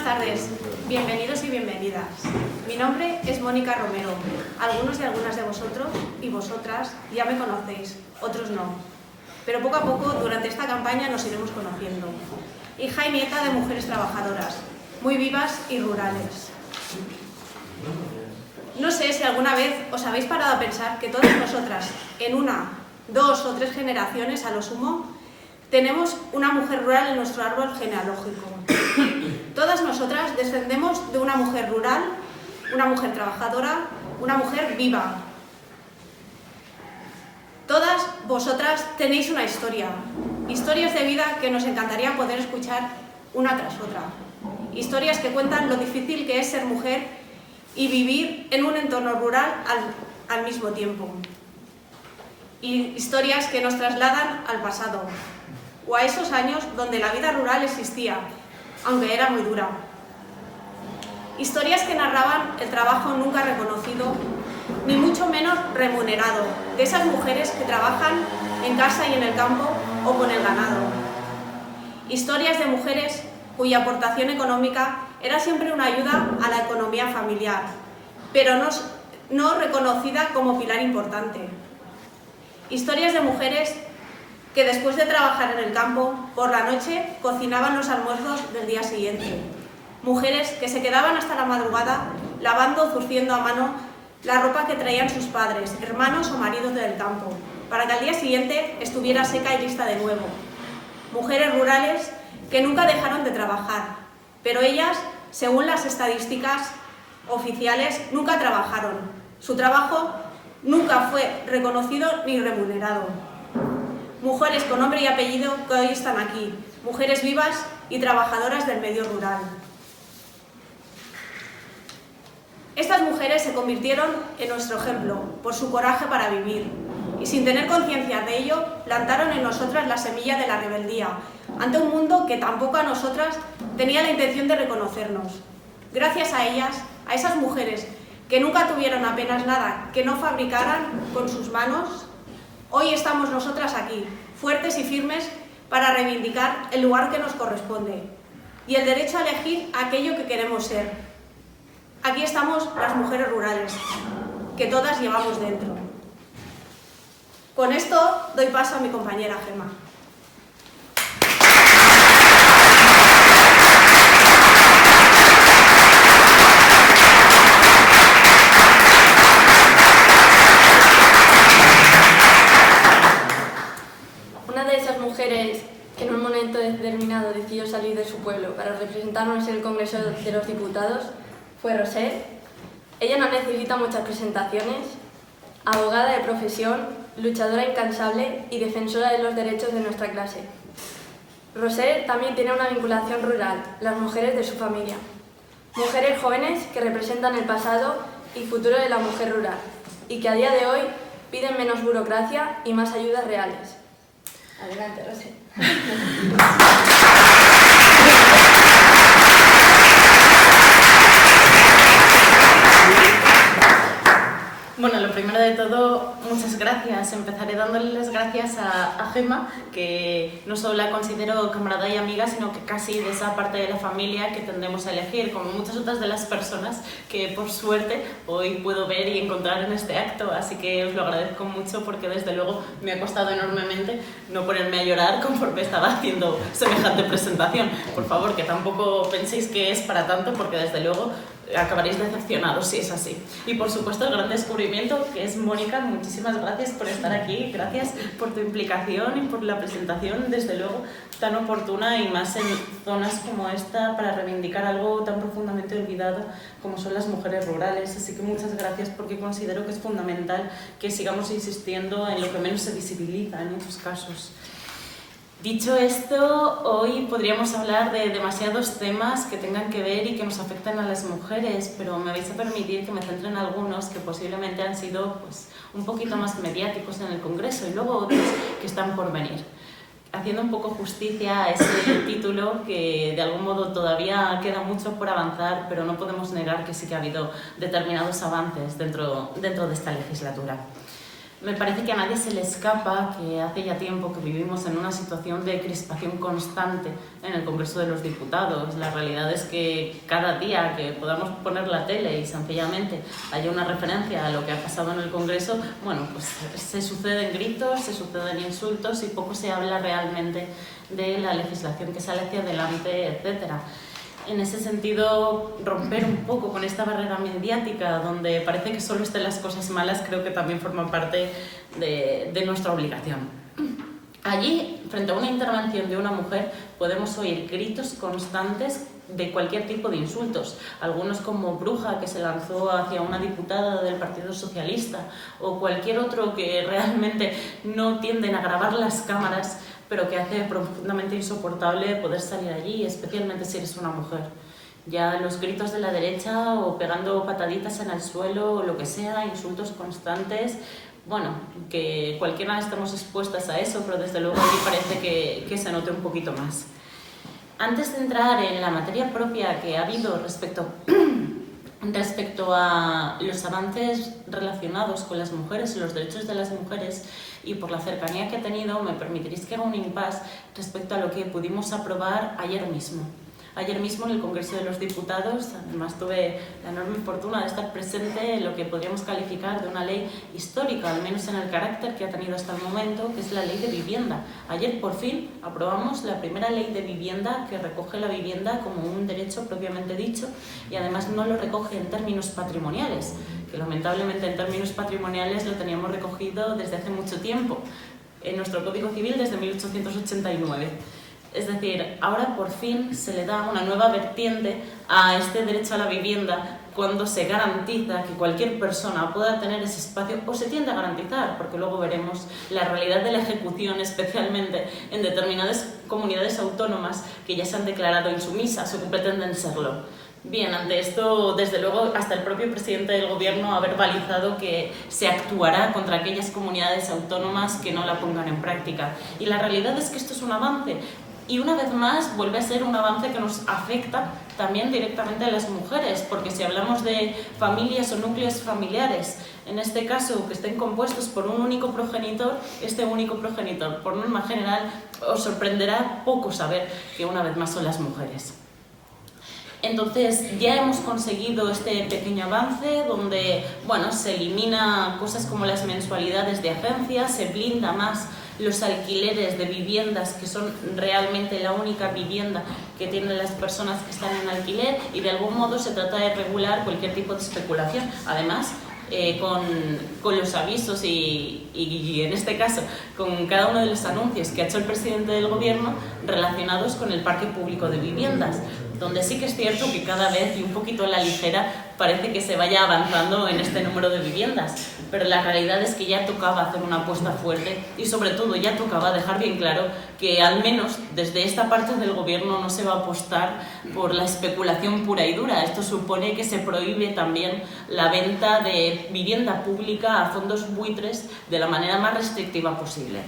tardes, bienvenidos y bienvenidas. Mi nombre es Mónica Romero. Algunos y algunas de vosotros y vosotras ya me conocéis, otros no. Pero poco a poco, durante esta campaña, nos iremos conociendo. Hija y nieta de mujeres trabajadoras, muy vivas y rurales. No sé si alguna vez os habéis parado a pensar que todas nosotras, en una, 2 o 3 generaciones a lo sumo, tenemos una mujer rural en nuestro árbol genealógico. Todas nosotras descendemos de una mujer rural, una mujer trabajadora, una mujer viva. Todas vosotras tenéis una historia, historias de vida que nos encantaría poder escuchar una tras otra. Historias que cuentan lo difícil que es ser mujer y vivir en un entorno rural al mismo tiempo. Y historias que nos trasladan al pasado, o a esos años donde la vida rural existía, aunque era muy dura. Historias que narraban el trabajo nunca reconocido, ni mucho menos remunerado, de esas mujeres que trabajan en casa y en el campo o con el ganado. Historias de mujeres cuya aportación económica era siempre una ayuda a la economía familiar, pero no reconocida como pilar importante. Historias de mujeres que después de trabajar en el campo, por la noche cocinaban los almuerzos del día siguiente. Mujeres que se quedaban hasta la madrugada lavando o zurciendo a mano la ropa que traían sus padres, hermanos o maridos del campo, para que al día siguiente estuviera seca y lista de nuevo. Mujeres rurales que nunca dejaron de trabajar, pero ellas, según las estadísticas oficiales, nunca trabajaron. Su trabajo nunca fue reconocido ni remunerado. Mujeres con nombre y apellido que hoy están aquí, mujeres vivas y trabajadoras del medio rural. Estas mujeres se convirtieron en nuestro ejemplo por su coraje para vivir y sin tener conciencia de ello plantaron en nosotras la semilla de la rebeldía ante un mundo que tampoco a nosotras tenía la intención de reconocernos. Gracias a ellas, a esas mujeres que nunca tuvieron apenas nada que no fabricaran con sus manos, hoy estamos nosotras aquí, fuertes y firmes para reivindicar el lugar que nos corresponde y el derecho a elegir aquello que queremos ser. Aquí estamos las mujeres rurales, que todas llevamos dentro. Con esto doy paso a mi compañera Gemma. Una de esas mujeres que en un momento determinado decidió salir de su pueblo para representarnos en el Congreso de los Diputados fue Roser. Ella no necesita muchas presentaciones, abogada de profesión, luchadora incansable y defensora de los derechos de nuestra clase. Roser también tiene una vinculación rural, las mujeres de su familia. Mujeres jóvenes que representan el pasado y futuro de la mujer rural y que a día de hoy piden menos burocracia y más ayudas reales. Adelante, Roser. Bueno, lo primero de todo, muchas gracias. Empezaré dándole las gracias a Gemma, que no solo la considero camarada y amiga, sino que casi de esa parte de la familia que tendemos a elegir, como muchas otras de las personas que por suerte hoy puedo ver y encontrar en este acto. Así que os lo agradezco mucho porque desde luego me ha costado enormemente no ponerme a llorar conforme estaba haciendo semejante presentación. Por favor, que tampoco penséis que es para tanto porque desde luego acabaréis decepcionados si es así. Y por supuesto el gran descubrimiento que es Mónica, muchísimas gracias por estar aquí, gracias por tu implicación y por la presentación desde luego tan oportuna y más en zonas como esta para reivindicar algo tan profundamente olvidado como son las mujeres rurales. Así que muchas gracias porque considero que es fundamental que sigamos insistiendo en lo que menos se visibiliza en muchos casos. Dicho esto, hoy podríamos hablar de demasiados temas que tengan que ver y que nos afectan a las mujeres, pero me vais a permitir que me centre en algunos que posiblemente han sido un poquito más mediáticos en el Congreso y luego otros que están por venir. Haciendo un poco justicia a ese título que de algún modo todavía queda mucho por avanzar, pero no podemos negar que sí que ha habido determinados avances dentro de esta legislatura. Me parece que a nadie se le escapa que hace ya tiempo que vivimos en una situación de crispación constante en el Congreso de los Diputados. La realidad es que cada día que podamos poner la tele y sencillamente haya una referencia a lo que ha pasado en el Congreso, bueno, pues se suceden gritos, se suceden insultos y poco se habla realmente de la legislación que sale hacia adelante, etcétera. En ese sentido, romper un poco con esta barrera mediática donde parece que solo estén las cosas malas, creo que también forma parte de nuestra obligación. Allí, frente a una intervención de una mujer, podemos oír gritos constantes de cualquier tipo de insultos, algunos como bruja, que se lanzó hacia una diputada del Partido Socialista, o cualquier otro que realmente no tienden a grabar las cámaras, pero que hace profundamente insoportable poder salir allí, especialmente si eres una mujer. Ya los gritos de la derecha o pegando pataditas en el suelo o lo que sea, insultos constantes, bueno, que cualquiera estamos expuestas a eso, pero desde luego aquí parece que se note un poquito más. Antes de entrar en la materia propia que ha habido respecto a los avances relacionados con las mujeres y los derechos de las mujeres, y por la cercanía que he tenido, me permitiréis que haga un impasse respecto a lo que pudimos aprobar ayer mismo. Ayer mismo en el Congreso de los Diputados, además tuve la enorme fortuna de estar presente en lo que podríamos calificar de una ley histórica, al menos en el carácter que ha tenido hasta el momento, que es la Ley de Vivienda. Ayer por fin aprobamos la primera ley de vivienda que recoge la vivienda como un derecho propiamente dicho y además no lo recoge en términos patrimoniales, que lamentablemente en términos patrimoniales lo teníamos recogido desde hace mucho tiempo, en nuestro Código Civil desde 1889. Es decir, ahora por fin se le da una nueva vertiente a este derecho a la vivienda cuando se garantiza que cualquier persona pueda tener ese espacio, o se tiende a garantizar, porque luego veremos la realidad de la ejecución, especialmente en determinadas comunidades autónomas que ya se han declarado insumisas o que pretenden serlo. Bien, ante esto, desde luego, hasta el propio presidente del Gobierno ha verbalizado que se actuará contra aquellas comunidades autónomas que no la pongan en práctica. Y la realidad es que esto es un avance. Y una vez más vuelve a ser un avance que nos afecta también directamente a las mujeres, porque si hablamos de familias o núcleos familiares, en este caso que estén compuestos por un único progenitor, este único progenitor, por norma general, os sorprenderá poco saber que una vez más son las mujeres. Entonces ya hemos conseguido este pequeño avance donde, bueno, se elimina cosas como las mensualidades de agencias, se blinda más los alquileres de viviendas que son realmente la única vivienda que tienen las personas que están en alquiler, y de algún modo se trata de regular cualquier tipo de especulación. Además, con los avisos y en este caso con cada uno de los anuncios que ha hecho el presidente del Gobierno relacionados con el parque público de viviendas, donde sí que es cierto que cada vez y un poquito a la ligera parece que se vaya avanzando en este número de viviendas, pero la realidad es que ya tocaba hacer una apuesta fuerte y sobre todo ya tocaba dejar bien claro que al menos desde esta parte del Gobierno no se va a apostar por la especulación pura y dura. Esto supone que se prohíbe también la venta de vivienda pública a fondos buitres de la manera más restrictiva posible.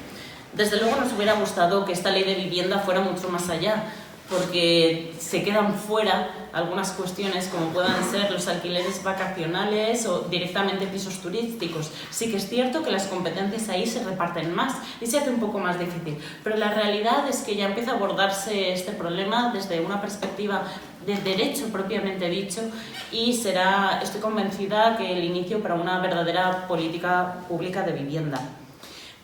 Desde luego nos hubiera gustado que esta ley de vivienda fuera mucho más allá, porque se quedan fuera algunas cuestiones como puedan ser los alquileres vacacionales o directamente pisos turísticos. Sí que es cierto que las competencias ahí se reparten más y se hace un poco más difícil, pero la realidad es que ya empieza a abordarse este problema desde una perspectiva de derecho propiamente dicho, y será, estoy convencida, que el inicio para una verdadera política pública de vivienda.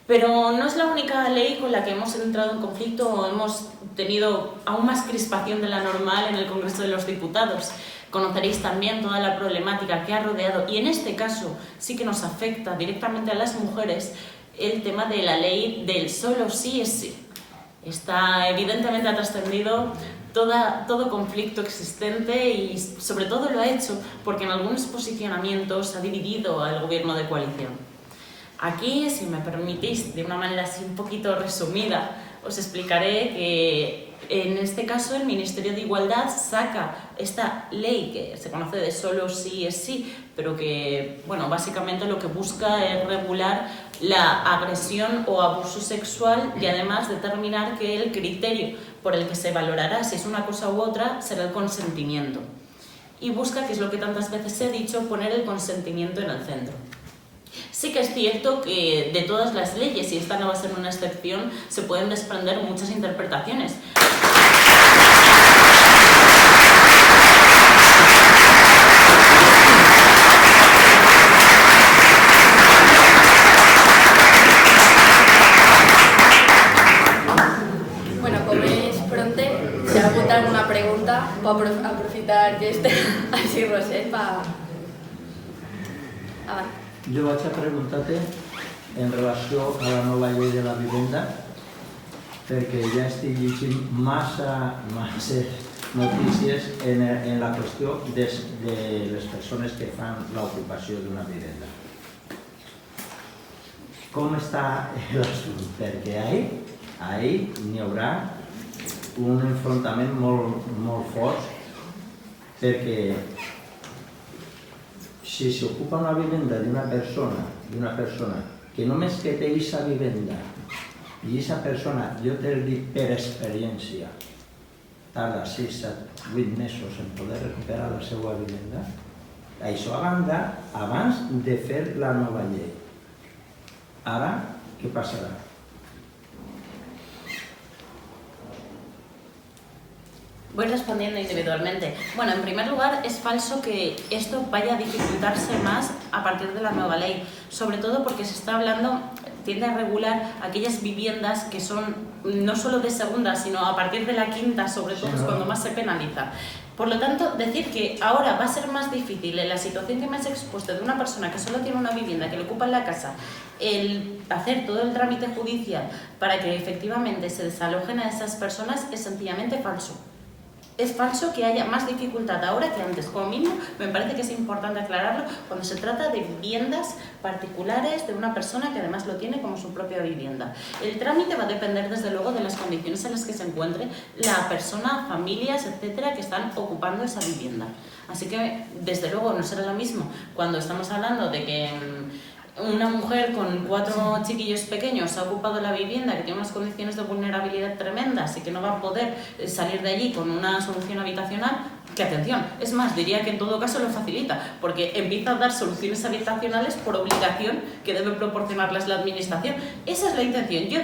Pero no es la única ley con la que hemos entrado en conflicto o hemos tenido aún más crispación de la normal en el Congreso de los Diputados. Conoceréis también toda la problemática que ha rodeado, y en este caso sí que nos afecta directamente a las mujeres, el tema de la ley del solo sí es sí. Evidentemente ha trascendido todo conflicto existente y sobre todo lo ha hecho porque en algunos posicionamientos ha dividido al Gobierno de coalición. Aquí, si me permitís, de una manera así un poquito resumida, os explicaré que en este caso el Ministerio de Igualdad saca esta ley que se conoce de solo sí es sí, pero que, bueno, básicamente lo que busca es regular la agresión o abuso sexual y además determinar que el criterio por el que se valorará si es una cosa u otra será el consentimiento. Y busca, que es lo que tantas veces he dicho, poner el consentimiento en el centro. Sí que es cierto que de todas las leyes, y esta no va a ser una excepción, se pueden desprender muchas interpretaciones. Bueno, com és pronte, si ha hagut alguna pregunta, puc aprofitar este així, Roser, per... Avant. Jo vaig a preguntar-te en relació a la nova llei de la vivenda, perquè ja estic llegint massa notícies en la qüestió de les persones que fan l'ocupació d'una vivenda. Com està l'assumpte? Perquè ahí n'hi haurà un enfrontament molt fort, perquè si s'ocupa una vivenda d'una persona que només que té aquesta vivenda i aquesta persona, jo te dic per experiència, tarda 6, 7, 8 mesos en poder recuperar la seva vivenda, això abans de fer la nova llei. Ara, què passarà? Voy respondiendo individualmente. Bueno, en primer lugar, es falso que esto vaya a dificultarse más a partir de la nueva ley, sobre todo porque se está hablando, tiende a regular aquellas viviendas que son no solo de segunda, sino a partir de la quinta, sobre todo, es cuando más se penaliza. Por lo tanto, decir que ahora va a ser más difícil en la situación que me has expuesto de una persona que solo tiene una vivienda, que le ocupa en la casa, el hacer todo el trámite judicial para que efectivamente se desalojen a esas personas es sencillamente falso. Es falso que haya más dificultad ahora que antes. Como mínimo, me parece que es importante aclararlo cuando se trata de viviendas particulares de una persona que además lo tiene como su propia vivienda. El trámite va a depender, desde luego, de las condiciones en las que se encuentre la persona, familias, etcétera, que están ocupando esa vivienda. Así que, desde luego, no será lo mismo cuando estamos hablando de que una mujer con 4 chiquillos pequeños ha ocupado la vivienda, que tiene unas condiciones de vulnerabilidad tremendas y que no va a poder salir de allí con una solución habitacional, que atención, es más, diría que en todo caso lo facilita, porque empieza a dar soluciones habitacionales por obligación que debe proporcionarles la administración. Esa es la intención. Yo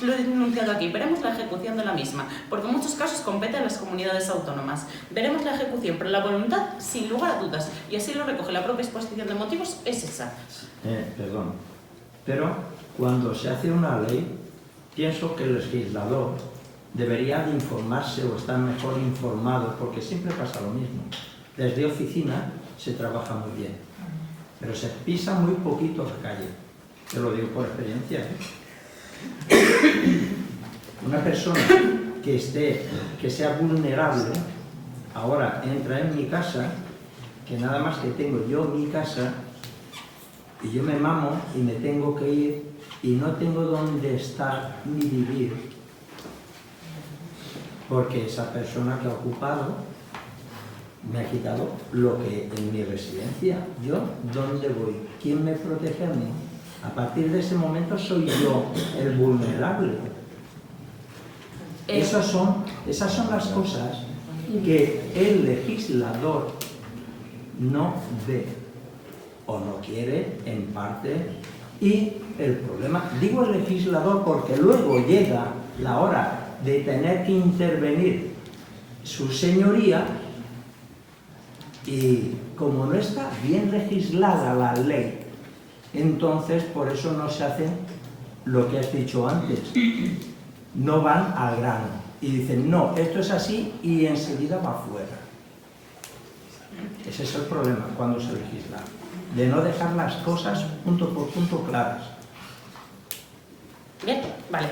lo he denunciado aquí, veremos la ejecución de la misma, porque en muchos casos compete a las comunidades autónomas. Veremos la ejecución, pero la voluntad, sin lugar a dudas, y así lo recoge la propia exposición de motivos, es esa. Perdón, pero cuando se hace una ley, pienso que el legislador debería de informarse o estar mejor informado, porque siempre pasa lo mismo. Desde oficina se trabaja muy bien, pero se pisa muy poquito la calle. Te lo digo por experiencia. Una persona que sea vulnerable, ahora entra en mi casa, que nada más que tengo yo mi casa, y yo me mamo y me tengo que ir y no tengo dónde estar ni vivir, porque esa persona que ha ocupado me ha quitado lo que en mi residencia. ¿Yo dónde voy? ¿Quién me protege a mí? A partir de ese momento soy yo el vulnerable. Esas son las cosas que el legislador no ve o no quiere en parte, y el problema, digo el legislador porque luego llega la hora de tener que intervenir su señoría, y como no está bien legislada la ley, entonces por eso no se hace lo que has dicho antes, no van al grano y dicen no, esto es así, y enseguida va afuera. Ese es el problema cuando se legisla, de no dejar las cosas punto por punto claras. Bien, vale.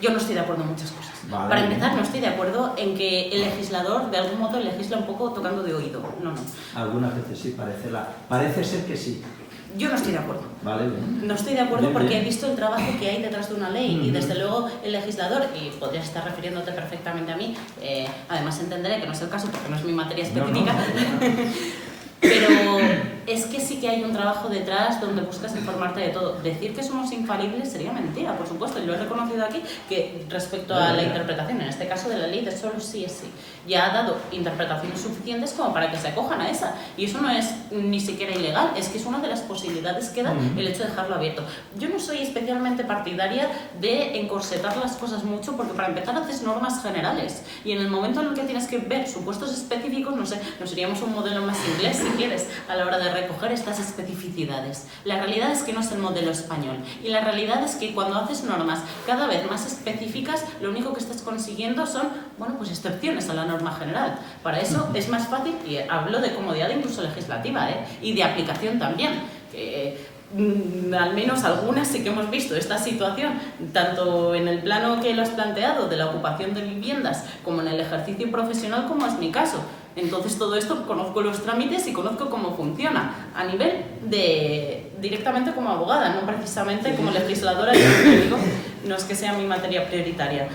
Yo no estoy de acuerdo en muchas cosas. Vale. Para empezar, no estoy de acuerdo en que el legislador, de algún modo, legisla un poco tocando de oído. No, no. Algunas veces sí, parece ser que sí. Yo no estoy de acuerdo. Vale, bien. No estoy de acuerdo Bien, porque bien. he visto el trabajo que hay detrás de una ley y desde luego el legislador, y podrías estar refiriéndote perfectamente a mí, además entenderé que no es el caso porque no es mi materia específica, No. pero es que sí que hay un trabajo detrás donde buscas informarte de todo. Decir que somos infalibles sería mentira, por supuesto, y lo he reconocido aquí, que respecto a la interpretación, en este caso de la ley de solo sí es sí, ya ha dado interpretaciones suficientes como para que se acojan a esa, y eso no es ni siquiera ilegal, es que es una de las posibilidades que da el hecho de dejarlo abierto. Yo no soy especialmente partidaria de encorsetar las cosas mucho, porque para empezar haces normas generales, y en el momento en el que tienes que ver supuestos específicos, no sé, nos seríamos un modelo más inglés, si quieres, a la hora de recoger estas especificidades. La realidad es que no es el modelo español, y la realidad es que cuando haces normas cada vez más específicas, lo único que estás consiguiendo son, bueno, pues excepciones a la norma general. Para eso es más fácil, y hablo de comodidad incluso legislativa, y de aplicación también, al menos algunas sí que hemos visto esta situación, tanto en el plano que lo has planteado de la ocupación de viviendas, como en el ejercicio profesional, como es mi caso. Entonces todo esto conozco los trámites y conozco cómo funciona a nivel de directamente como abogada, no precisamente como legisladora, yo digo, no es que sea mi materia prioritaria.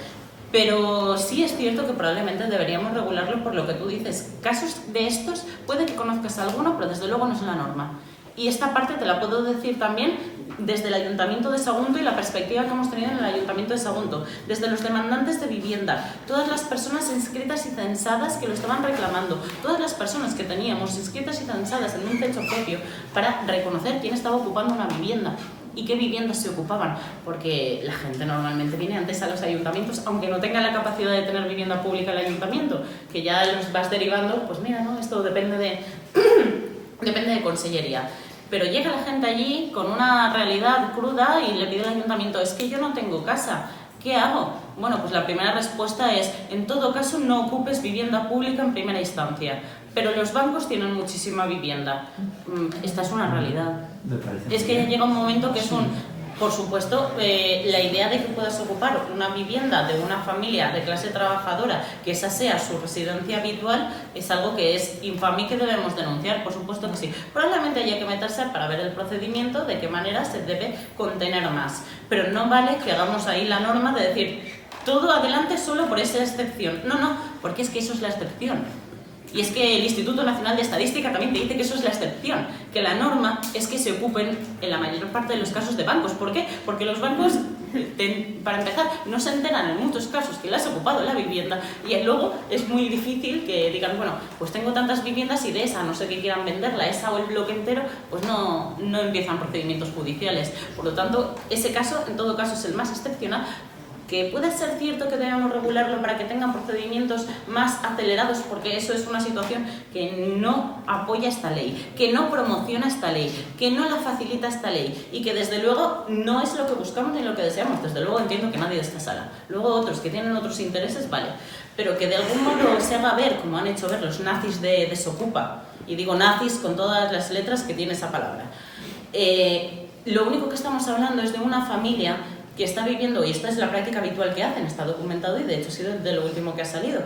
Pero sí es cierto que probablemente deberíamos regularlo por lo que tú dices. Casos de estos puede que conozcas alguno, pero desde luego no es la norma. Y esta parte te la puedo decir también desde el Ayuntamiento de Sagunto y la perspectiva que hemos tenido en el Ayuntamiento de Sagunto, desde los demandantes de vivienda, todas las personas inscritas y censadas que lo estaban reclamando, todas las personas que teníamos inscritas y censadas en un techo propio para reconocer quién estaba ocupando una vivienda y qué viviendas se ocupaban, porque la gente normalmente viene antes a los ayuntamientos, aunque no tenga la capacidad de tener vivienda pública el ayuntamiento, que ya los vas derivando, pues mira, ¿no? Esto depende de consellería. Pero llega la gente allí con una realidad cruda y le pide al ayuntamiento, es que yo no tengo casa, ¿qué hago? Bueno, pues la primera respuesta es, en todo caso no ocupes vivienda pública en primera instancia, pero los bancos tienen muchísima vivienda. Esta es una realidad. Es que ya llega un momento que es por supuesto, la idea de que puedas ocupar una vivienda de una familia de clase trabajadora, que esa sea su residencia habitual, es algo que es infame y que debemos denunciar, por supuesto que sí. Probablemente haya que meterse para ver el procedimiento, de qué manera se debe contener más. Pero no vale que hagamos ahí la norma de decir, todo adelante solo por esa excepción. No, no, porque es que eso es la excepción. Y es que el Instituto Nacional de Estadística también te dice que eso es la excepción, que la norma es que se ocupen en la mayor parte de los casos de bancos. ¿Por qué? Porque los bancos, para empezar, no se enteran en muchos casos que le has ocupado la vivienda y luego es muy difícil que digan, bueno, pues tengo tantas viviendas y de esa, no sé qué quieran venderla, esa o el bloque entero, pues no empiezan procedimientos judiciales. Por lo tanto, ese caso, en todo caso, es el más excepcional. Que puede ser cierto que debemos regularlo para que tengan procedimientos más acelerados, porque eso es una situación que no apoya esta ley, que no promociona esta ley, que no la facilita esta ley y que desde luego no es lo que buscamos ni lo que deseamos. Desde luego entiendo que nadie de esta sala. Luego otros que tienen otros intereses, vale, pero que de algún modo se haga ver, como han hecho ver los nazis de Desokupa, y digo nazis con todas las letras que tiene esa palabra. Lo único que estamos hablando es de una familia que está viviendo, y esta es la práctica habitual que hacen, está documentado y de hecho ha sido de lo último que ha salido,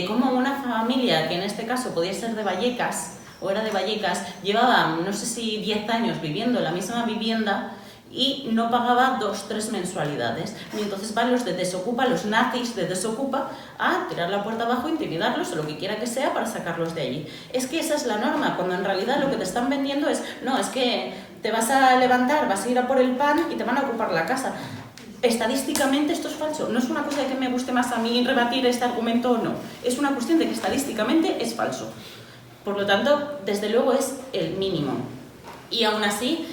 como una familia que en este caso podía ser de Vallecas, o era de Vallecas, llevaba no sé si 10 años viviendo en la misma vivienda y no pagaba 2-3 mensualidades. Y entonces van los de Desokupa, los nazis de Desokupa, a tirar la puerta abajo, intimidarlos o lo que quiera que sea para sacarlos de allí. Es que esa es la norma, cuando en realidad lo que te están vendiendo es, no, es que te vas a levantar, vas a ir a por el pan y te van a ocupar la casa. Estadísticamente esto es falso. No es una cosa de que me guste más a mí rebatir este argumento o no. Es una cuestión de que estadísticamente es falso. Por lo tanto, desde luego es el mínimo. Y aún así,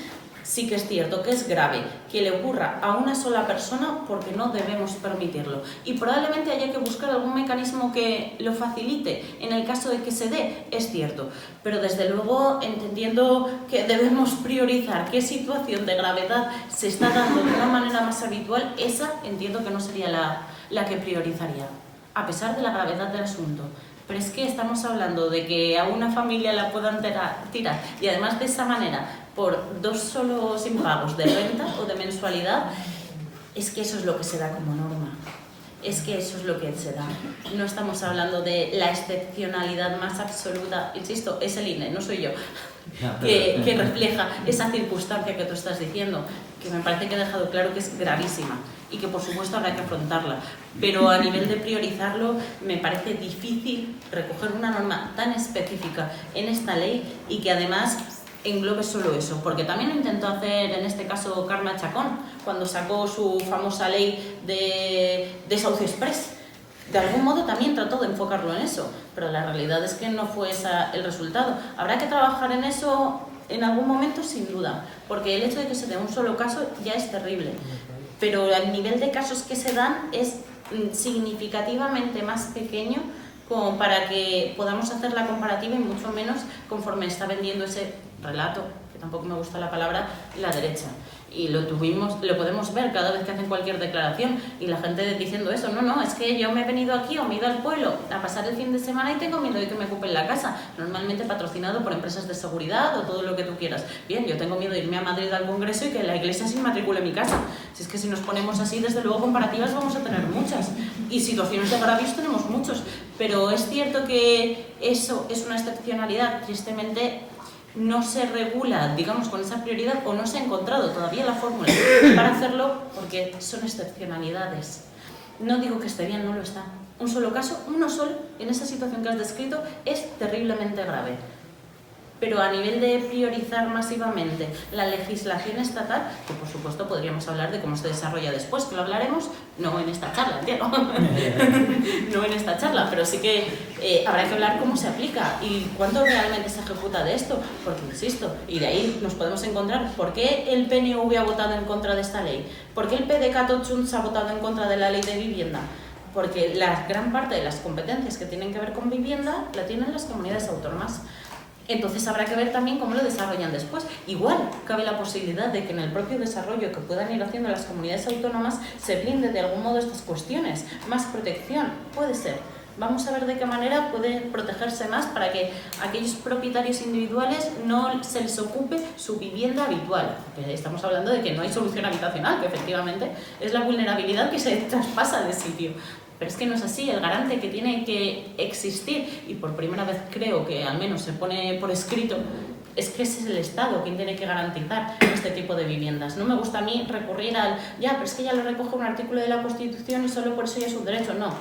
sí que es cierto que es grave que le ocurra a una sola persona porque no debemos permitirlo. Y probablemente haya que buscar algún mecanismo que lo facilite en el caso de que se dé, es cierto. Pero desde luego, entendiendo que debemos priorizar qué situación de gravedad se está dando de una manera más habitual, esa entiendo que no sería la que priorizaría, a pesar de la gravedad del asunto. Pero es que estamos hablando de que a una familia la puedan tirar y además de esa manera por 2 solos impagos de renta o de mensualidad, es que eso es lo que se da como norma. Es que eso es lo que se da. No estamos hablando de la excepcionalidad más absoluta, insisto, es el INE, no soy yo, que refleja esa circunstancia que tú estás diciendo, que me parece que he dejado claro que es gravísima y que por supuesto habrá que afrontarla. Pero a nivel de priorizarlo, me parece difícil recoger una norma tan específica en esta ley y que además englobe solo eso, porque también lo intentó hacer en este caso Carme Chacón, cuando sacó su famosa ley de desahucio express. De algún modo también trató de enfocarlo en eso, pero la realidad es que no fue ese el resultado. Habrá que trabajar en eso en algún momento, sin duda, porque el hecho de que se dé un solo caso ya es terrible, pero el nivel de casos que se dan es significativamente más pequeño como para que podamos hacer la comparativa y mucho menos conforme está vendiendo ese relato, que tampoco me gusta la palabra, la derecha. Y lo podemos ver cada vez que hacen cualquier declaración y la gente diciendo eso, no, es que yo me he venido aquí o me he ido al pueblo a pasar el fin de semana y tengo miedo de que me ocupen la casa, normalmente patrocinado por empresas de seguridad o todo lo que tú quieras. Bien, yo tengo miedo de irme a Madrid al congreso y que la iglesia se inmatricule mi casa. Si es que si nos ponemos así, desde luego comparativas vamos a tener muchas y situaciones de agravios tenemos muchos, pero es cierto que eso es una excepcionalidad, tristemente no se regula, digamos, con esa prioridad o no se ha encontrado todavía la fórmula para hacerlo porque son excepcionalidades. No digo que esté bien, no lo está. Un solo caso, uno solo, en esa situación que has descrito, es terriblemente grave. Pero a nivel de priorizar masivamente la legislación estatal, que por supuesto podríamos hablar de cómo se desarrolla después, que lo hablaremos, no en esta charla, entiendo, no en esta charla, pero sí que habrá que hablar cómo se aplica y cuánto realmente se ejecuta de esto, porque insisto, y de ahí nos podemos encontrar por qué el PNV ha votado en contra de esta ley, por qué el PDeCAT Junts ha votado en contra de la ley de vivienda, porque la gran parte de las competencias que tienen que ver con vivienda la tienen las comunidades autónomas. Entonces habrá que ver también cómo lo desarrollan después. Igual cabe la posibilidad de que en el propio desarrollo que puedan ir haciendo las comunidades autónomas se blinde de algún modo estas cuestiones. Más protección, puede ser. Vamos a ver de qué manera puede protegerse más para que aquellos propietarios individuales no se les ocupe su vivienda habitual. Porque estamos hablando de que no hay solución habitacional, que efectivamente es la vulnerabilidad que se traspasa de sitio. Pero es que no es así, el garante que tiene que existir, y por primera vez creo que al menos se pone por escrito, es que es el Estado quien tiene que garantizar este tipo de viviendas. No me gusta a mí recurrir al, pero es que ya lo recoge un artículo de la Constitución y solo por eso ya es un derecho. No.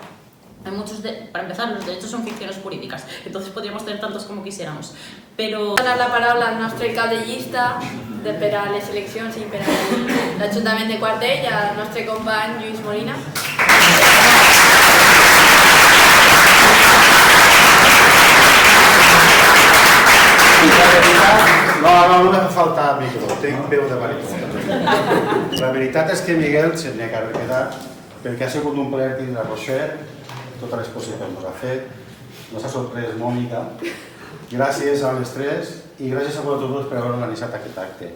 Hay muchos para empezar, los derechos son ficciones jurídicas, entonces podríamos tener tantos como quisiéramos. Però... Donar la paraula al nostre cap de llista per a les eleccions i per a l'Ajuntament de Quartell, al nostre company Lluís Molina. No me fa falta micro, tinc veu de baríton. La veritat és que Miguel se n'ha que haver quedat perquè ha sigut un plaer tindre a Roser, totes les coses que ens ha fet, nos ha sorprès molt mica. Gràcies a les tres i gràcies a vosaltres dos per haver organitzat aquest acte.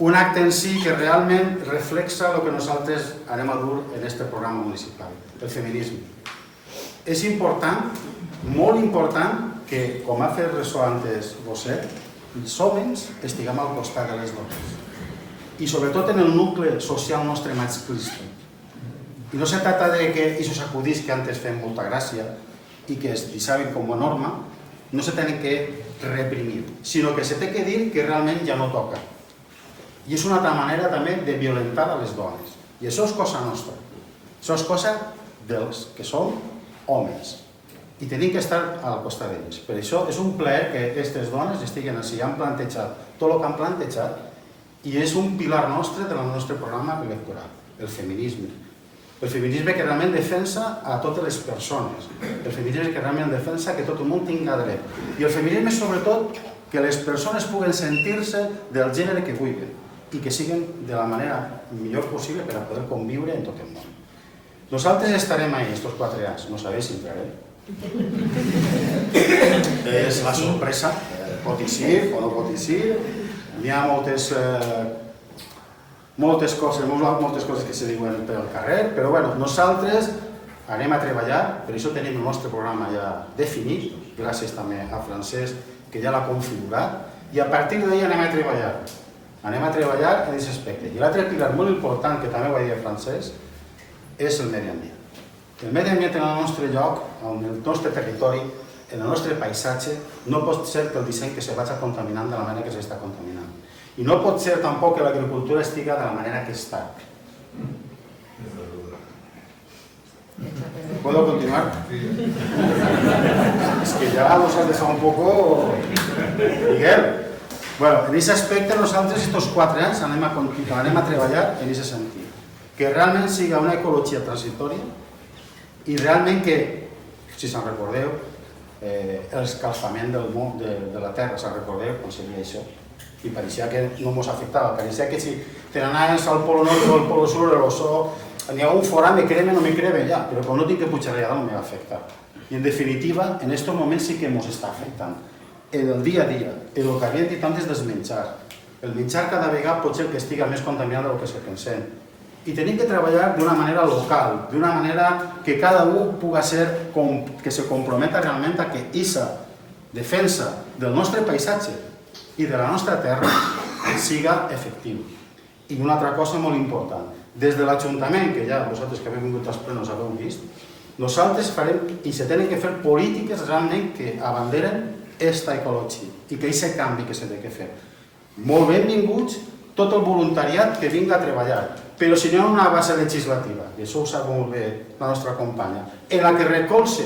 Un acte en si que realment reflexa el que nosaltres anem a dur en aquest programa municipal, el feminisme. És important, molt important, que, com ha fet ressò antes vostè, els homes estiguem al costat de les dones. I sobretot en el nucli social nostre masclista. I no se trata de que aquests acudits que antes feien molta gràcia i que es deixaven com a norma, no se tenen que reprimir, sinó que se té que dir que realment ja no toca. I és una altra manera també de violentar a les dones. I això és cosa nostra. Això és cosa dels que som homes. I tenim que estar al costat d'ells. Per això és un plaer que aquestes dones estiguen així, han plantejat tot el que han plantejat i és un pilar nostre del nostre programa electoral, el feminisme. El feminisme que realment defensa a totes les persones. El feminisme que realment defensa que tot el món tinga dret. I el feminisme sobretot que les persones puguen sentir-se del gènere que vulguin i que siguin de la manera millor possible per a poder conviure en tot el món. Nosaltres estarem ahí estos 4 anys, no sabeu si entraré. És la sorpresa, pot eixir o no pot eixir. N'hi ha moltes coses que se diuen pel carrer, però bueno, nosaltres anem a treballar, per això tenim el nostre programa ja definit, gràcies també a Francesc, que ja l'ha configurat, i a partir d'ahir anem a treballar. Anem a treballar en aquest aspecte. I l'altre pilar molt important, que també ho va dir Francesc, és el medi ambient. El medi ambient en el nostre lloc, en el nostre territori, en el nostre paisatge, no pot ser que el disseny que se vagi contaminant de la manera que s'està contaminant. I no pot ser tampoc que l'agricultura estiga de la manera que està. ¿Puedo continuar? Es que ya nos has dejado un poco... Miguel, Bueno, en aquest aspecte nosaltres aquests 4 anys anem a treballar en aquest sentit. Que realment sigui una ecologia transitòria i realment que, si se'n recordeu, l'escalfament del món, de la Terra, se'n recordeu quan seria això? I pareixia que no ens afectava, pareixia que si te n'anaves al polo nord o al polo sur, n'hi ha un fora, me creme o no me creme, ja, però quan no tinc que pujar allà no m'afecta. I en definitiva, en aquests moments sí que ens està afectant. En el dia a dia, en el que havíem dit antes del menjar. El menjar cada vegada pot ser que estigui més contaminat del que se pensem. I tenim que treballar d'una manera local, d'una manera que cada un pugui ser, que se comprometa realment a que aquesta defensa del nostre paisatge i de la nostra terra siga efectiu. I una altra cosa molt important, des de l'Ajuntament, que ja vosaltres que heu vingut als plenos haveu vist, nosaltres farem i se tenen que fer polítiques realment que abanderen aquesta ecologia i que aquest canvi que s'ha de fer. Molt benvinguts tot el voluntariat que vinga a treballar, però si no hi ha una base legislativa, i això ho sap molt bé la nostra companya, en la que recolze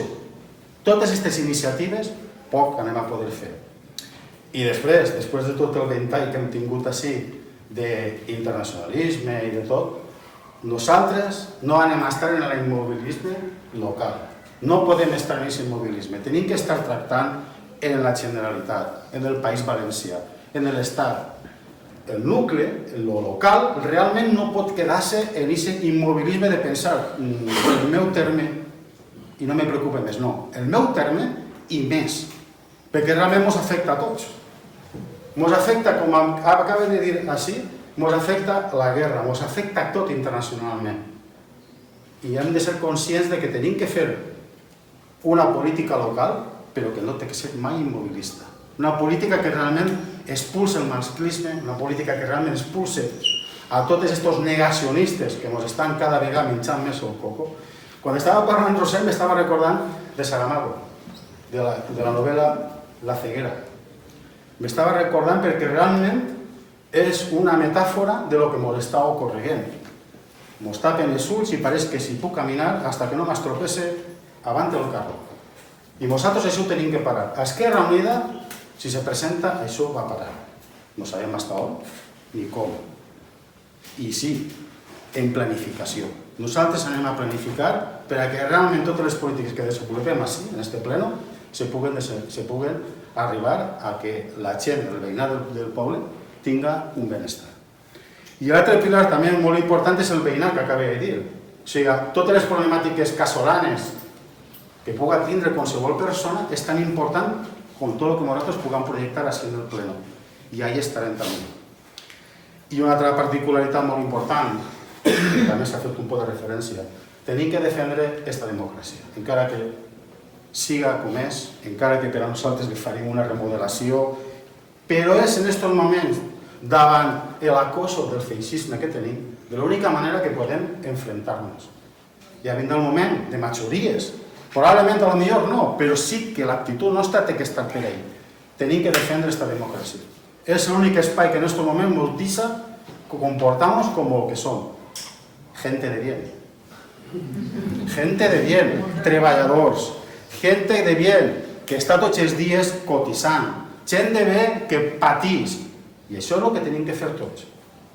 totes aquestes iniciatives, poc anem a poder fer. I després de tot el ventall que hem tingut així d'internacionalisme i de tot, nosaltres no anem a estar en l'immobilisme local. No podem estar en aquest immobilisme. Tenim que estar tractant en la Generalitat, en el País Valencià, en l'Estat. El nucli, el local, realment no pot quedar-se en aquest immobilisme de pensar el meu terme i no me preocupa més, no. El meu terme i més, perquè realment ens afecta a tots. Ens afecta, com acaba de dir així, ens afecta la guerra, ens afecta tot internacionalment. I hem de ser conscients de que tenim que fer una política local, però que no té que ser mai immobilista. Una política que realment expulsa el masclisme, una política que realment expulsa a tots aquests negacionistes que ens estan cada vegada menjant més el coco. Quan estava parlant Roser m'estava recordant de Saramago, de la novel·la La ceguera. M'estava recordant perquè realment és una metàfora de lo que ens està ocorrent. Ens tapen els ulls i pareix que si puc caminar fins que no m'estropesse avant el carro. I nosaltres això ho tenim que parar. A Esquerra Unida, si se presenta, això va parar. No sabem fins on ni com. I sí, en planificació. Nosaltres anem a planificar per a que realment totes les polítiques que desenvolupem així, en este pleno, se puguen arribar a que la gent, el veïnat del poble, tinga un benestar. I l'altre pilar també molt important és el veïnat que acabo de dir. O sigui, totes les problemàtiques casolanes que pugui tindre qualsevol persona és tan important com tot el que nosaltres puguem projectar així en el pleno. I ahí estarem també. I una altra particularitat molt important, que també s'ha fet un poc de referència, tenim que defendre aquesta democràcia, encara que siga com és, encara que per a nosaltres li farem una remodelació, però és en aquests moments, davant l'acoso del feixisme que tenim, de l'única manera que podem enfrontar-nos. Ja vindrà el moment de majories, probablement a lo millor no, però sí que l'actitud nostra té que estar per ahí. Tenim que defendre aquesta democràcia. És l'únic espai que en aquest moment ens deixa comportarnos como lo que som. Gente de bien. Gente de bien, treballadors. Gente de bien, que està tots els dies cotitzant. Gent de bé que patís. I això és el que tenim que fer tots.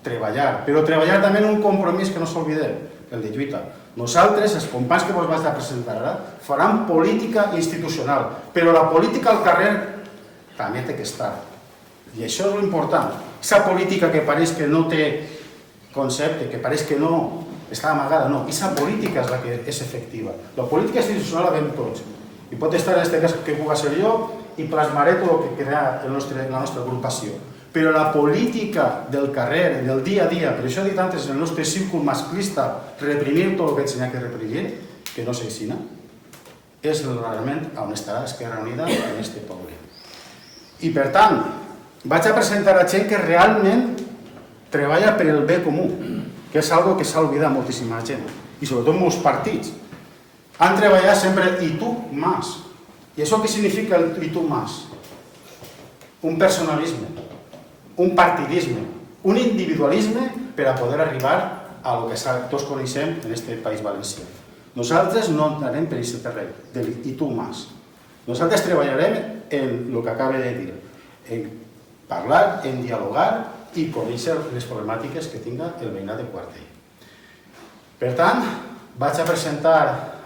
Treballar. Però treballar també en un compromís que no s'oblidem, el de lluita. Nosaltres, els companys que vos vaig a presentar ara, faran política institucional. Però la política al carrer també té que estar. I això és l'important. Aquesta política que pareix que no té concepte, que pareix que no està amagada, no. Aquesta política és la que és efectiva. La política institucional la veiem tots. I pot estar en aquest cas que pugui ser jo i plasmaré tot el que crea la nostra agrupació. Però la política del carrer, del dia a dia, per això he dit antes, el nostre círcul masclista, reprimir tot el que ens ha que reprimir, que no s'exina, és realment on estarà Esquerra Unida en aquest poble. I per tant, vaig a presentar a gent que realment treballa per el bé comú, que és algo que s'ha oblidat moltíssima gent, i sobretot molts partits. Han treballat sempre i tu más. I això què significa el i tu más? Un personalisme, un partidisme, un individualisme per a poder arribar a lo que tots coneixem en aquest País Valencià. Nosaltres no anarem per aquest terreny, del i tu más. Nosaltres treballarem en el que acaba de dir, en parlar, en dialogar i conèixer les problemàtiques que tinga el veïnat de Quartell. Per tant, vaig a presentar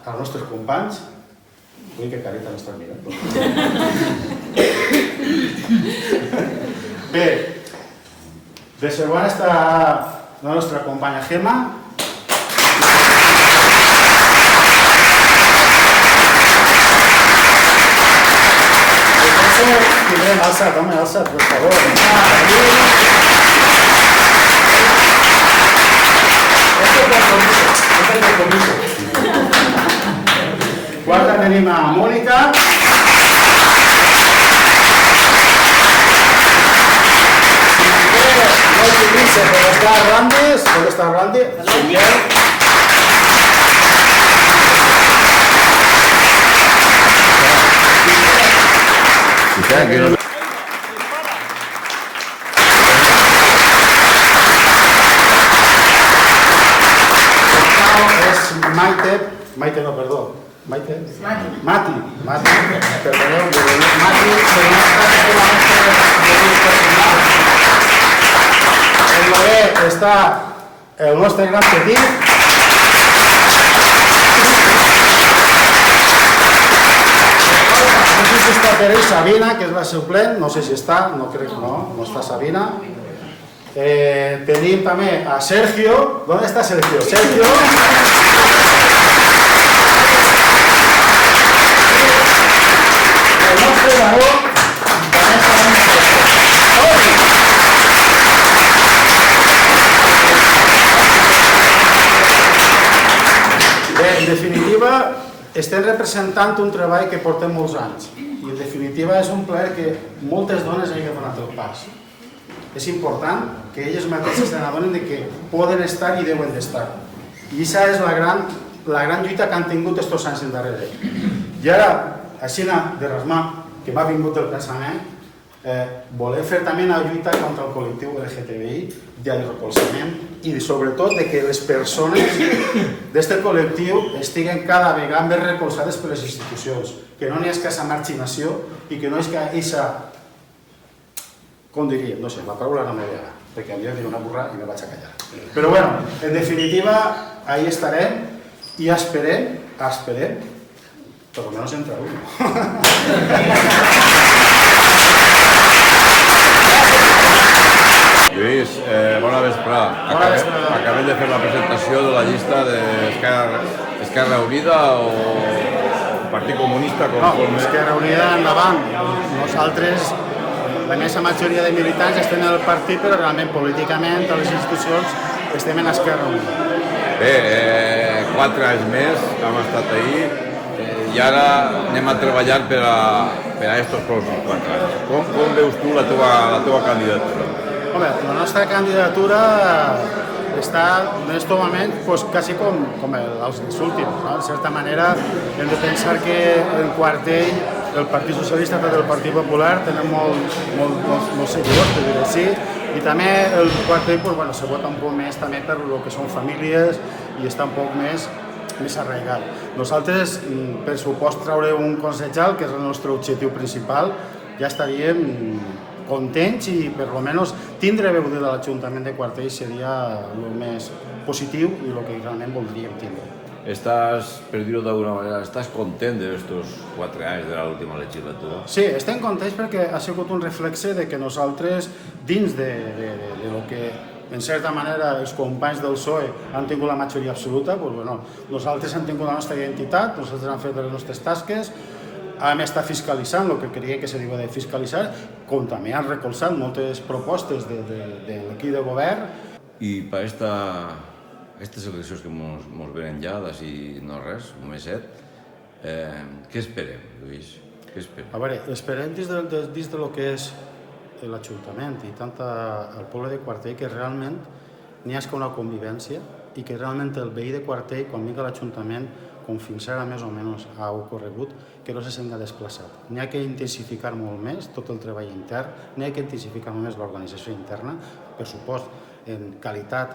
als nostres companys. Ui, que careta m'estàs mirant. Bé, de segona està la nostra companya Gemma. Alça't, home, alça't, per favor. Quarta tenim a Mónica. No utilice per estar Randes. ¿Dónde está Randy? Maite, no, perdó. Maite? Mati. Perdoneu, Mati, en l'Oé està el nostre gran petit. No sé si està per ell Sabina, que és la suplent, no sé si està, no crec que no està Sabina. Tenim també a Sergio. ¿Dónde está Sergio? Sergio. El nostre baró també està en Bé, en definitiva, estem representant un treball que portem molts anys i en definitiva és un plaer que moltes dones hagin donat el pas. És important que elles mateixes se n'adonen que poden estar i deuen d'estar. I aquesta és la gran lluita que han tingut aquests anys endarrere. I ara, així de rasmar, que m'ha vingut el pensament, volem fer també una lluita contra el col·lectiu LGTBI, del recolzament i sobretot de que les persones d'aquest col·lectiu estiguen cada vegada més recolzades per les institucions, que no n'hi hagi aquesta marginació i que no hi hagi aquesta, com diria, no sé, la paraula no me ve ara, perquè havia de dir una burra i me vaig a callar. Però bueno, en definitiva, ahí estarem i esperem, per lo menos entra uno. Lluís, bona vesprada. Acabem de fer la presentació de la llista d'Esquerra Unida o Partit Comunista? No, Esquerra Unida endavant. Nosaltres, la immensa majoria de militants estem en el partit, però realment políticament a les institucions estem en Esquerra Unida. Bé, 4 anys més hem estat ahir i ara anem a treballar per a aquests pròxims 4 anys. Com veus tu la teva candidatura? Home, la nostra candidatura està en aquest moment quasi com els últims. En certa manera hem de pensar que el Quartell, el Partit Socialista i el Partit Popular tenen molts seguidors, per dir-ho així, i també el Quartell se vota un poc més també per el que són famílies i està un poc més arraigat. Nosaltres, per supost, traure un consellal, que és el nostre objectiu principal, ja estaríem contents i per almenys tindre veu de l'Ajuntament de Quartell seria el més positiu i el que realment voldríem tindre. Estàs, per dir-ho d'alguna manera, estàs content d'aquests 4 anys de l'última legislatura? Sí, estem contents perquè ha sigut un reflexe de que nosaltres, dins de lo que en certa manera els companys del PSOE han tingut la majoria absoluta, nosaltres hem tingut la nostra identitat, nosaltres hem fet les nostres tasques, hem estat fiscalitzant el que creiem que s'havia de fiscalitzar, com també han recolzat moltes propostes de l'equip de govern. I per aquestes eleccions que ens venen ja, d'ací no res, un meset, què esperem, Lluís? Què esperem? A veure, esperem dins del que és l'Ajuntament i tant al poble de Quartell que realment n'hi hagi una convivència i que realment el veí de Quartell, quan vinga a l'Ajuntament, com fins ara més o menys ha ocorregut, que no se senta desplaçat. N'hi ha que intensificar molt més tot el treball intern, n'hi ha que intensificar molt més l'organització interna, per supost, en qualitat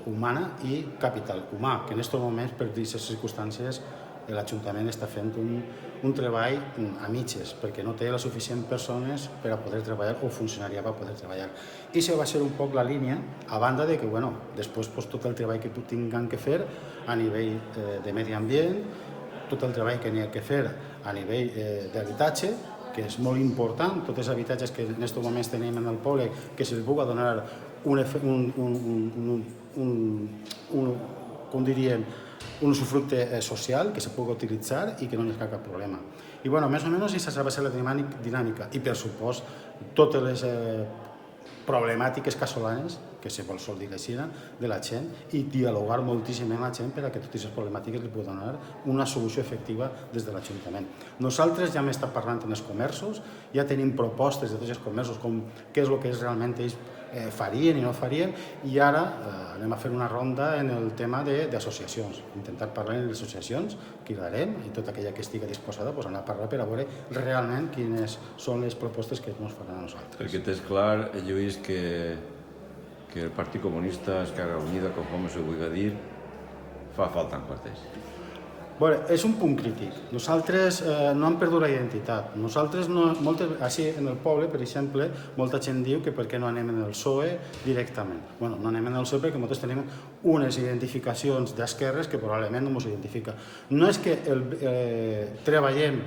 humana i capital humà, que en aquests moments, per aquestes circumstàncies, l'Ajuntament està fent un treball a mitges, perquè no té les suficients persones per a poder treballar o funcionaria per a poder treballar. I això va ser un poc la línia, a banda de que, bueno, després tot el treball que tinguem que fer a nivell de medi ambient, tot el treball que n'hi ha que fer a nivell d'habitatge, que és molt important, tots els habitatges que en aquests moments tenim en el poble, que se'ls pugui donar un usufructe social que se pugui utilitzar i que no hi ha cap problema. I bueno, més o menys aquesta va ser la dinàmica i per supost totes les problemàtiques casolanes, que se vol sol dir així, de la gent i dialogar moltíssim amb la gent per a que totes les problemàtiques li pugui donar una solució efectiva des de l'Ajuntament. Nosaltres ja hem estat parlant amb els comerços, ja tenim propostes de tots els comerços com què és el que realment ells farien i no farien, i ara anem a fer una ronda en el tema d'associacions, intentar parlar amb les associacions, cridarem, i tota aquella que estigui disposada anar a parlar per a veure realment quines són les propostes que ens faran a nosaltres. Perquè tens clar, Lluís, que el Partit Comunista, Esquerra Unida, com se vulgui dir, fa falta en quarters. Bé, és un punt crític. Nosaltres no hem perdut la identitat. Nosaltres, així en el poble, per exemple, molta gent diu que per què no anem en el PSOE directament. Bé, no anem en el PSOE perquè nosaltres tenim unes identificacions d'esquerres que probablement no ens identifica. No és que treballem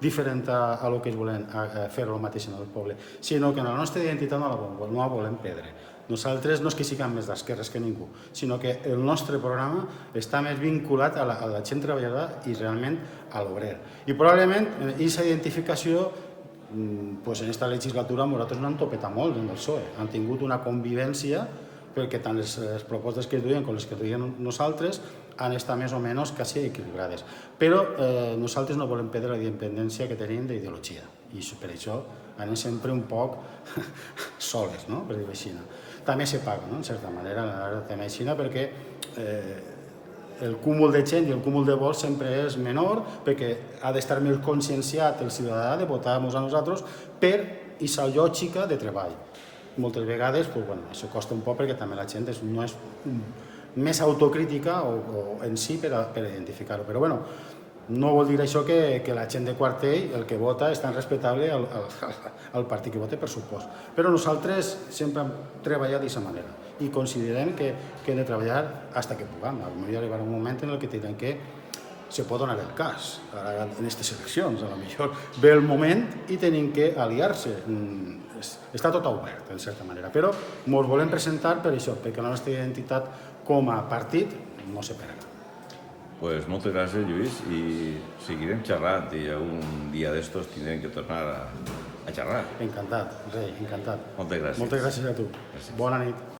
diferent a el que volem fer el mateix en el poble, sinó que la nostra identitat no la volem perdre. Nosaltres no és que siguem més d'esquerres que ningú, sinó que el nostre programa està més vinculat a la gent treballadora i realment a l'obrer. I probablement aquesta identificació, en aquesta legislatura, nosaltres no han topetat molt en el PSOE. Han tingut una convivència perquè tant les propostes que duien com les que duien nosaltres han estat més o menys quasi equilibrades. Però nosaltres no volem perdre la independència que tenim d'ideologia i per això anem sempre un poc soles, per dir-ho així. També se paga, en certa manera, també així, perquè el cúmul de gent i el cúmul de vots sempre és menor, perquè ha d'estar més conscienciat el ciutadà de votar-nos a nosaltres per aquesta lògica de treball. Moltes vegades això costa un poc perquè també la gent no és més autocrítica en si per identificar-ho. Però no vol dir això que la gent de Quartell, el que vota, és tan respectable al partit que vota, per supost. Però nosaltres sempre hem treballat d'aquesta manera i considerem que hem de treballar fins que puguem. Potser arribarà un moment en què tindrem que se pot donar el cas. Ara, en aquestes eleccions, potser ve el moment i tenim que aliar-se. Està tot obert, en certa manera. Però ens volem presentar per això, perquè la nostra identitat com a partit no se perdrà. Pues moltes gràcies, Lluís, i seguirem xerrant i un dia d'estos tindrem que tornar a xerrar. Encantat, rei, encantat. Moltes gràcies. Moltes gràcies a tu. Bona nit.